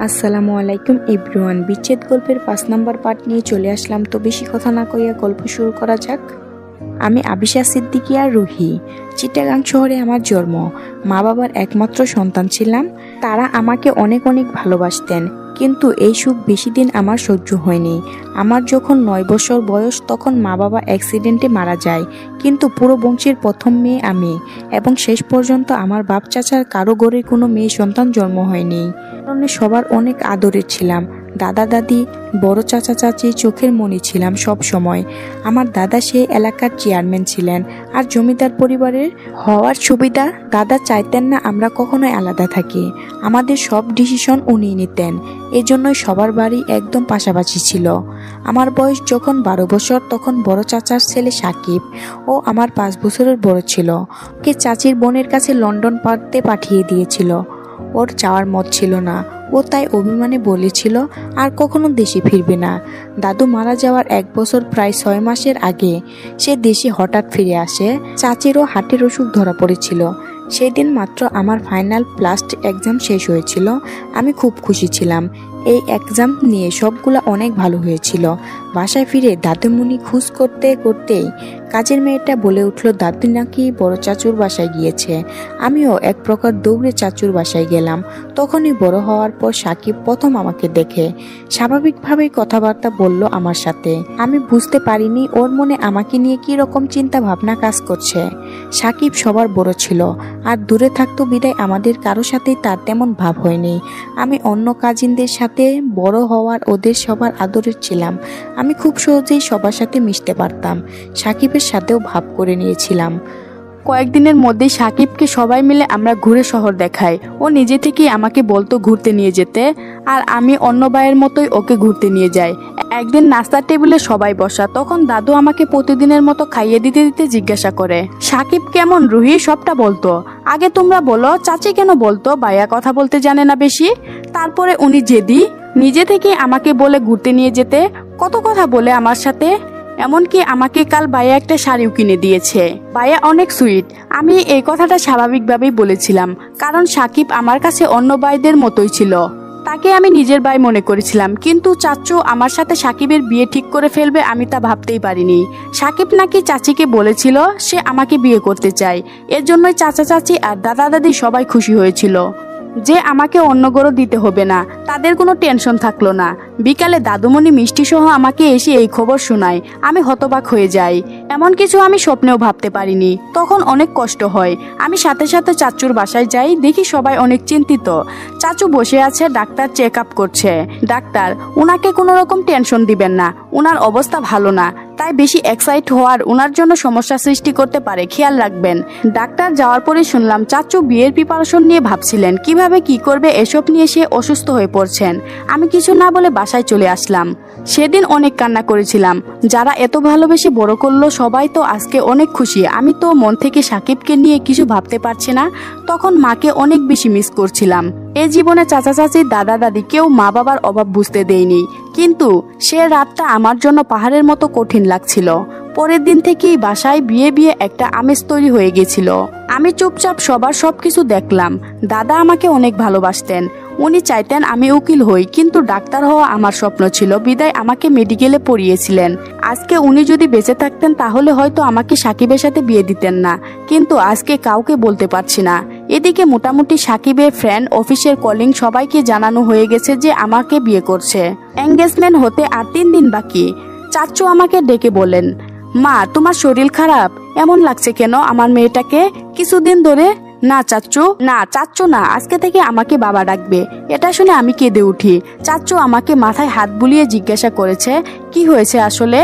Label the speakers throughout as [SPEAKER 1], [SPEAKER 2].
[SPEAKER 1] আসসালামু আলাইকুম এভরিওয়ান। বিচ্ছেদ গল্পের 5 নম্বর পার্ট নিয়ে চলে আসলাম। তো বেশি কথা না কইয়া গল্প শুরু করা যাক। আমি আবিশা সিদ্দিকিয়া রুহি। চিটাগাং শহরে আমার জন্ম। মা বাবার একমাত্র সন্তান ছিলাম। তারা আমাকে অনেক অনেক ভালোবাসতেন, কিন্তু এই সুখ বেশি দিন আমার সহ্য হয়নি। আমার যখন 9 বছর বয়স তখন মা বাবা অ্যাক্সিডেন্টে মারা যায়। কিন্তু পুরো বংশের প্রথম মেয়ে আমি, এবং শেষ পর্যন্ত আমার বাপ চাচার কারো ঘরে কোনো মেয়ে সন্তান জন্ম হয়নি। কারণে সবার অনেক আদরের ছিলাম। দাদা দাদি, বড় চাচা চাচি চোখের মণি ছিলাম সব সময়। আমার দাদা সেই এলাকার চেয়ারম্যান ছিলেন, আর জমিদার পরিবারের হওয়ার সুবিধা দাদা চাইতেন না আমরা কখনোই আলাদা থাকি। আমাদের সব ডিসিশন উনি নিতেন, এজন্যই সবার বাড়ি একদম পাশাপাশি ছিল। আমার বয়স যখন 12 বছর তখন বড় চাচার ছেলে সাকিব, ও আমার 5 বছরের বড় ছিল। ওকে চাচির বোনের কাছে লন্ডন পড়তে পাঠিয়ে দিয়েছিল। ওর যাওয়ার মত ছিল না। ও তাই অভিমানে বলেছিল আর কখনো দেশে ফিরবে না। দাদু মারা যাওয়ার 1 বছর প্রায় 6 মাসের আগে সে দেশে হঠাৎ ফিরে আসে। চাচিরও হার্টের অসুখ ধরা পড়েছিল। সেই দিন মাত্র আমার ফাইনাল প্লাস এক্সাম শেষ হয়েছিল। আমি খুব খুশি ছিলাম। এই এক্সাম নিয়ে সবগুলা অনেক ভালো হয়েছিল। বাসায় ফিরে দাদুমণি খোঁজ করতে করতেই কাজের মেয়েটা বলে উঠল দাদু নাকি বড় চাচুর বাসায় গিয়েছে। আমিও এক প্রকার দৌড়ে চাচুর বাসায় গেলাম। তখনই বড় হওয়ার পর সাকিব প্রথম আমাকে দেখে স্বাভাবিকভাবেই কথাবার্তা বলল আমার সাথে। আমি বুঝতে পারিনি ওর মনে আমাকে নিয়ে কি রকম চিন্তা ভাবনা কাজ করছে। সাকিব সবার বড় ছিল, আর দূরে থাকতো বিদায় আমাদের কারো সাথেই তার তেমন ভাব হয়নি। আমি অন্য কাজিনদের সাথে বড় হওয়ার ওদের সবার আদরের ছিলাম। আমি খুব সহজেই সবার সাথে মিশতে পারতাম। সাকিবের সাথেও ভাব করে নিয়েছিলাম।
[SPEAKER 2] কয়েকদিনের মধ্যেই সাকিবকে সবাই মিলে আমরা ঘুরে শহর দেখাই। ও নিজে থেকেই আমাকে বলতো ঘুরতে নিয়ে যেতে, আর আমি অন্য ভাইয়ের মতোই ওকে ঘুরতে নিয়ে যাই। একদিন নাস্তার টেবিলে সবাই বসা, তখন দাদু আমাকে প্রতিদিনের মতো খাইয়ে দিতে দিতে জিজ্ঞাসা করে, সাকিব কেমন রুহি? সবটা বলতো। আগে তোমরা বলো, চাচি কেন বলতো ভাইয়া কথা বলতে জানে না বেশি? তারপরে উনি জেদি নিজে থেকে আমাকে বলে ঘুরতে নিয়ে যেতে, কত কথা বলে আমার সাথে। এমনকি আমাকে কাল ভাইয়া একটা শাড়িও কিনে দিয়েছে। ভাইয়া অনেক সুইট। আমি এই কথাটা স্বাভাবিকভাবেই বলেছিলাম, কারণ সাকিব আমার কাছে অন্য ভাইদের মতোই ছিল। তাকে আমি নিজের ভাই মনে করেছিলাম। কিন্তু চাচু আমার সাথে সাকিবের বিয়ে ঠিক করে ফেলবে আমি তা ভাবতেই পারিনি। সাকিব নাকি চাচিকে বলেছিল সে আমাকে বিয়ে করতে চায়। এর জন্যই চাচা চাচি আর দাদা দাদি সবাই খুশি হয়েছিল যে আমাকে অন্য গড়ো দিতে হবে না। তাদের কোনো টেনশন থাকলো না। বিকালে দাদুমণি মিষ্টি সহ আমাকে এসে এই খবর শোনায়। আমি হতবাক হয়ে যাই। এমন কিছু আমি স্বপ্নেও ভাবতে পারিনি। তখন অনেক কষ্ট হয়। আমি সাথে সাথে চাচুর বাসায় যাই। দেখি সবাই অনেক চিন্তিত। চাচু বসে আছে, ডাক্তার চেক আপ করছে। ডাক্তার, উনাকে কোনো রকম টেনশন দিবেন না, উনার অবস্থা ভালো না, তাই বেশি এক্সাইট হওয়ার উনার জন্য সমস্যা সৃষ্টি করতে পারে, খেয়াল রাখবেন। ডাক্তার যাওয়ার পরে শুনলাম চাচু বিয়ের প্রিপারেশন নিয়ে ভাবছিলেন, কিভাবে কি করবে এসব নিয়ে সে অসুস্থ হয়ে পড়ছেন। আমি কিছু না বলে বাসায় চলে আসলাম। সেদিন অনেক কান্না করেছিলাম। যারা এত ভালোবেসে বড় করলো সবাই তো আজকে অনেক খুশি। আমি তো মন থেকে সাকিবকে নিয়ে কিছু ভাবতে পারছি না। তখন মাকে অনেক বেশি মিস করছিলাম। এ জীবনে চাচা চাচি দাদা দাদি কেউ মা বাবার অভাব বুঝতে দেয়নি, কিন্তু সে রাতটা আমার জন্য পাহাড়ের মতো কঠিন লাগছিল। পরের দিন থেকেই বাসায় বিয়ে বিয়ে একটা আমেজ তৈরি হয়ে গেছিল। আমি চুপচাপ সবার সবকিছু দেখলাম। দাদা আমাকে অনেক ভালোবাসতেন। উনি চাইতেন আমি উকিল হই, কিন্তু ডাক্তার হওয়া আমার স্বপ্ন ছিল বিদায় আমাকে মেডিকেলে পড়িয়েছিলেন। আজকে উনি যদি বেঁচে থাকতেন তাহলে হয়তো আমাকে সাকিবের সাথে বিয়ে দিতেন না, কিন্তু আজকে কাউকে বলতে পারছি না। এদিকে মোটামুটি সাকিবের ফ্রেন্ড, অফিসের কলিং সবাইকে জানানো হয়ে গেছে যে আমাকে বিয়ে করছে। এঙ্গেজমেন্ট হতে আর 3 দিন বাকি। চাচু আমাকে ডেকে বলেন, মা তোমার শরীর খারাপ, এমন লাগছে কেন আমার মেয়েটাকে কিছুদিন ধরে? না চাচ্চু না, আজকে থেকে আমাকে বাবা ডাকবে। এটা শুনে আমি কেঁদে উঠি। চাচ্চু আমাকে মাথায় হাত বুলিয়ে জিজ্ঞাসা করেছে কি হয়েছে আসলে।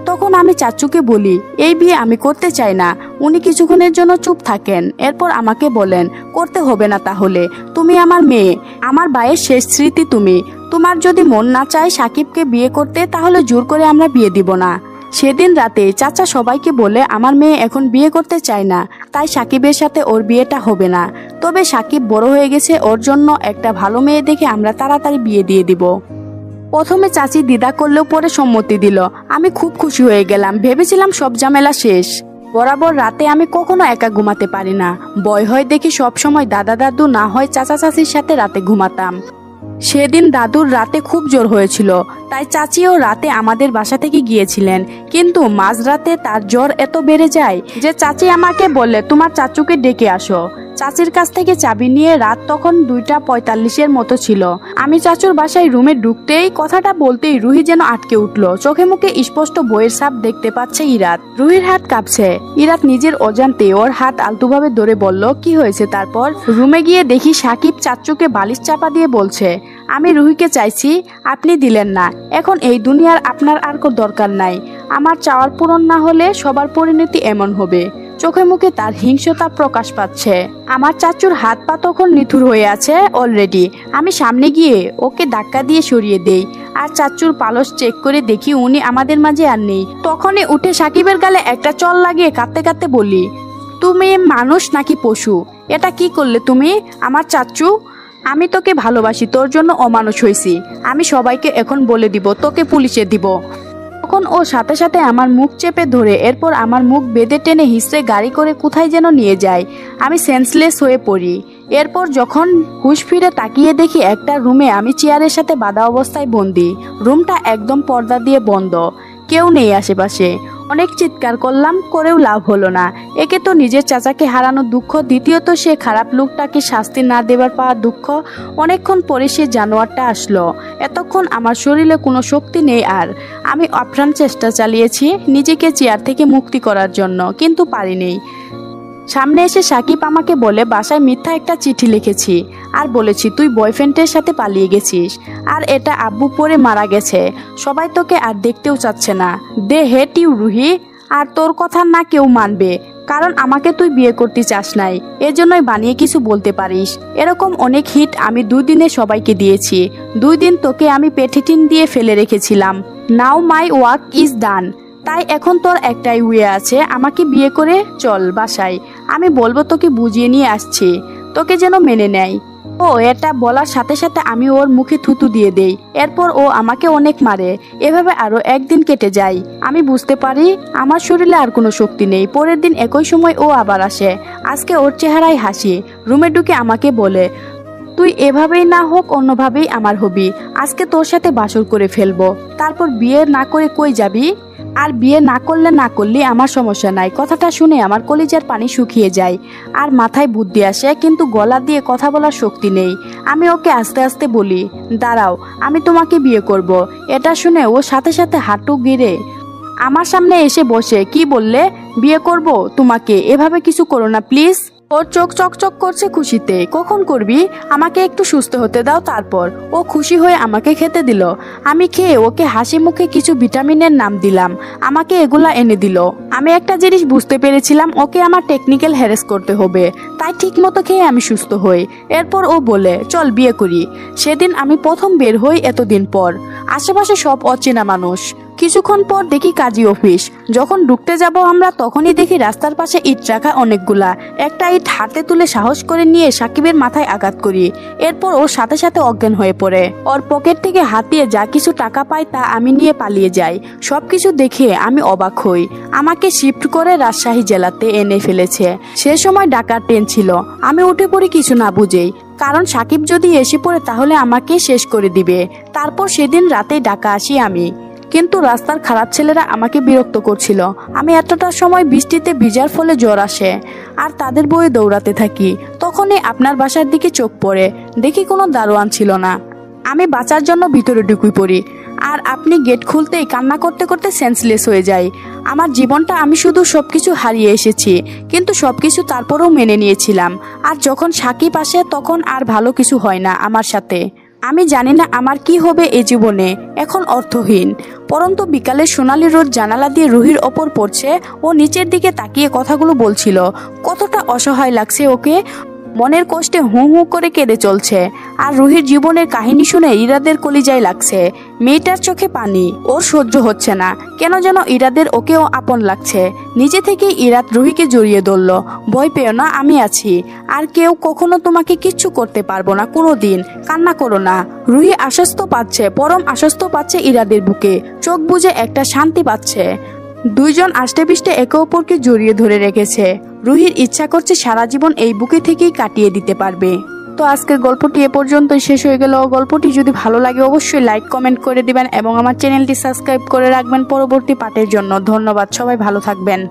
[SPEAKER 2] তখন আমি চাচ্চুকে বলি এই বিয়ে আমি করতে চাই না। উনি কিছুক্ষণের জন্য চুপ থাকেন, এরপর আমাকে বলেন করতে হবে না, তাহলে তুমি আমার মেয়ে, আমার ভাইয়ের শেষ স্মৃতি তুমি। তোমার যদি মন না চায় সাকিবকে বিয়ে করতে তাহলে জোর করে আমরা বিয়ে দিব না। সেদিন রাতে চাচা সবাইকে বলে আমার মেয়ে এখন বিয়ে করতে চায় না, তাই সাকিবের সাথে ওর বিয়েটা হবে না। তবে সাকিব বড় হয়ে গেছে, ওর জন্য একটা ভালো মেয়ে দেখে আমরা তাড়াতাড়ি বিয়ে দিয়ে দিব। প্রথমে চাচি দ্বিধা করলেও পরে সম্মতি দিল। আমি খুব খুশি হয়ে গেলাম। ভেবেছিলাম সব ঝামেলা শেষ। বরাবর রাতে আমি কখনো একা ঘুমাতে পারি না। ভয় হয় দেখি সব সময় দাদা দাদু না হয় চাচা চাচির সাথে রাতে ঘুমাতাম। সেদিন দাদুর রাতে খুব জ্বর হয়েছিল, তাই চাচিও রাতে আমাদের বাসা থেকে গিয়েছিলেন। কিন্তু মাঝরাতে তার জ্বর এত বেড়ে যায় যে চাচি আমাকে বললে তোমার চাচুকে ডেকে আসো। চাচির কাছ থেকে চাবি নিয়ে রাত তখন 2:45 মতো ছিল। আমি চাচুর বাসায় রুমে ঢুকতেই কথাটা বলতেই রুহি যেন আটকে উঠলো। চোখে মুখে স্পষ্ট বইয়ের ছাপ দেখতে পাচ্ছে ইরাত। রুহির হাত কাঁপছে। ইরাত নিজের অজান্তে ওর হাত আলতুভাবে ধরে বলল, কি হয়েছে? তারপর রুমে গিয়ে দেখি সাকিব চাচুকে বালিশ চাপা দিয়ে বলছে, আমি রুহিকে চাইছি, আপনি দিলেন না। এখন এই দুনিয়ার আপনার আর কোনো দরকার নাই। আমার চাওয়ার পূরণ না হলে সবার পরিণতি এমন হবে। চোখে মুখে তার হিংস্রতা প্রকাশ পাচ্ছে। আমার চাচুর হাত পা তখন নিথুর হয়ে আছে অলরেডি। আমি সামনে গিয়ে ওকে ধাক্কা দিয়ে সরিয়ে দেই আর চাচুর পালস চেক করে দেখি উনি আমাদের মাঝে আর নেই। তখনই উঠে সাকিবের গালে একটা চল লাগিয়ে কাঁদতে কাঁদতে বলি, তুমি মানুষ নাকি পশু? এটা কি করলে তুমি? আমার চাচু, আমি তোকে ভালোবাসি, তোর জন্য অমানুষ হয়েছি। আমি সবাইকে এখন বলে দিব, তোকে পুলিশে দিব। তখন ও সাথে সাথে আমার মুখ চেপে ধরে এরপর আমার মুখ বেঁধে টেনে হিসড়ে গাড়ি করে কোথায় যেন নিয়ে যায়। আমি সেন্সলেস হয়ে পড়ি। এরপর যখন হুঁশ ফিরে তাকিয়ে দেখি একটা রুমে আমি চেয়ারের সাথে বাঁধা অবস্থায় বন্দি। রুমটা একদম পর্দা দিয়ে বন্ধ, কেউ নেই আশেপাশে। অনেক চিৎকার করলাম, করেও লাভ হলো না। একে তো নিজের চাচাকে হারানোর দুঃখ, দ্বিতীয়ত সে খারাপ লোকটাকে শাস্তি না দেবার পাওয়ার দুঃখ। অনেকক্ষণ পরে সে জানোয়ারটা আসলো। এতক্ষণ আমার শরীরে কোনো শক্তি নেই আর। আমি আপ্রাণ চেষ্টা চালিয়েছি নিজেকে চেয়ার থেকে মুক্তি করার জন্য, কিন্তু পারিনি। সামনে এসে সাকিব আমাকে বলে, বাসায় মিথ্যা একটা চিঠি লিখেছি আর বলেছি তুই বয়ফ্রেন্ডের সাথে পালিয়ে গেছিস আর এটা আব্বু পরে মারা গেছে। সবাই তোকে আর দেখতেও চাচ্ছে না। দে হেট ইউ রুহি। আর তোর কথা না কেউ মানবে, কারণ আমাকে তুই বিয়ে করতে চাস নাই, এজন্যই বানিয়ে কিছু বলতে পারিস। এরকম অনেক হিট আমি 2 দিনে সবাইকে দিয়েছি। 2 দিন তোকে আমি পেঠিটিন দিয়ে ফেলে রেখেছিলাম। নাও মাই ওয়ার্ক ইজ ডান। তাই এখন তোর একটাই ওয়ে আছে, আমাকে বিয়ে করে চল বাসায়। আমি বলবো তোকে বুঝিয়ে নিয়ে আসছি, তোকে যেন মেনে নেয়। ও এটা বলার সাথে সাথে আমি ওর মুখে থুতু দিয়ে দেই। এরপর ও আমাকে অনেক মারে। এভাবে আরো 1 দিন কেটে যায়। আমি বুঝতে পারি আমার শরীরে আর কোনো শক্তি নেই। পরের দিন একই সময় ও আবার আসে। আজকে ওর চেহারায় হাসি। রুমে ঢুকে আমাকে বলে, তুই এভাবেই না হোক অন্যভাবেই আমার হবি। আজকে তোর সাথে বাসর করে ফেলবো, তারপর বিয়ে না করে কই যাবি? আর বিয়ে না করলে আমার সমস্যা নাই। কথাটা শুনে আমার কলিজার পানি শুকিয়ে যায় আর মাথায় বুদ্ধি আসে, কিন্তু গলা দিয়ে কথা বলার শক্তি নেই। আমি ওকে আস্তে আস্তে বলি, দাঁড়াও, আমি তোমাকে বিয়ে করব। এটা শুনে ও সাথে সাথে হাঁটু গেড়ে আমার সামনে এসে বসে। কি বললে? বিয়ে করব তোমাকে? এভাবে কিছু করো না প্লিজ। ওর চোখ চকচক করছে খুশিতে। কখন করবি? আমাকে একটু সুস্থ হতে দাও। তারপর ও খুশি হয়ে আমাকে খেতে দিল। আমি খেয়ে ওকে হাসি মুখে কিছু ভিটামিনের নাম দিলাম। আমাকে এগুলা এনে দিল। আমি একটা জিনিস বুঝতে পেরেছিলাম, ওকে আমার টেকনিক্যাল হ্যারেস করতে হবে, তাই ঠিক মতো খেয়ে আমি সুস্থ হই। এরপর ও বলে, চল বিয়ে করি। সেদিন আমি প্রথম বের হই এতদিন পর। আশেপাশে সব অচেনা মানুষ। কিছুক্ষণ পর দেখি কাজী অফিস। যখন ঢুকতে যাব আমরা, তখনই দেখি রাস্তার পাশে ইট রাখা অনেকগুলা। একটা ইট হাতে তুলে সাহস করে নিয়ে সাকিবের মাথায় আঘাত করি। এরপর ওর সাথে সাথে অজ্ঞান হয়ে পড়ে। ওর পকেট থেকে হাতিয়ে যা কিছু টাকা পাই তা আমি নিয়ে পালিয়ে যাই। সবকিছু দেখে আমি অবাক হই। আমাকে শিফট করে রাজশাহী জেলাতে এনে ফেলেছে। সে সময় ঢাকার ট্রেন ছিল। আমি উঠে পড়ি কিছু না বুঝেই, কারণ সাকিব যদি এসে পড়ে তাহলে আমাকে শেষ করে দিবে। তারপর সেদিন রাতেই ঢাকা আসি আমি। কিন্তু রাস্তার খারাপ ছেলেরা আমাকে বিরক্ত করছিল। আমি এতটা সময় বৃষ্টিতে ভিজার ফলে জ্বর আসে আর তাদের বয়ে দৌড়াতে থাকি। তখনই আপনার বাসার দিকে চোখ পড়ে। দেখি কোনো দারোয়ান ছিল না। আমি বাঁচার জন্য ভিতরে ঢুকে পড়ি আর আপনি গেট খুলতেই কান্না করতে করতে সেন্সলেস হয়ে যাই। আমার জীবনটা আমি শুধু সবকিছু হারিয়ে এসেছি, কিন্তু সবকিছু তারপরেও মেনে নিয়েছিলাম। আর যখন সাকিব আসে তখন আর ভালো কিছু হয় না আমার সাথে। আমি জানি না আমার কি হবে এই জীবনে, এখন অর্থহীন। পরন্তু বিকালে সোনালী রোদ জানালা দিয়ে রুহির ওপর পড়ছে। ও নিচের দিকে তাকিয়ে কথাগুলো বলছিল। কতটা অসহায় লাগছে ওকে। মনের কষ্টে হু হু করে কেঁদে চলছে। আর রুহির জীবনের কাহিনী শুনে ইরাদের কলিজায় লাগছে। মেয়েটার চোখে পানি। ওর সহ্য হচ্ছে না। কেন যেন ইরাদের ওকেও আপন লাগছে। নিজে থেকেই ইরাদ রুহিকে জড়িয়ে ধরল। ভয় পেও না, আমি আছি। আর কেউ কখনো তোমাকে কিচ্ছু করতে পারবো না কোনোদিন। কান্না করো না। রুহি আশ্বস্ত পাচ্ছে, পরম আশ্বস্ত পাচ্ছে ইরাদের বুকে। চোখ বুজে একটা শান্তি পাচ্ছে। দুইজন আষ্টে পিষ্টে একে অপরকে জড়িয়ে ধরে রেখেছে। রুহির ইচ্ছা করছে সারা জীবন এই বুকে থেকেই কাটিয়ে দিতে পারবে। তো আজকের গল্পটি এ পর্যন্তই শেষ হয়ে গেল। গল্পটি যদি ভালো লাগে অবশ্যই লাইক কমেন্ট করে দিবেন এবং আমার চ্যানেলটি সাবস্ক্রাইব করে রাখবেন পরবর্তী পার্টের জন্য। ধন্যবাদ, সবাই ভালো থাকবেন।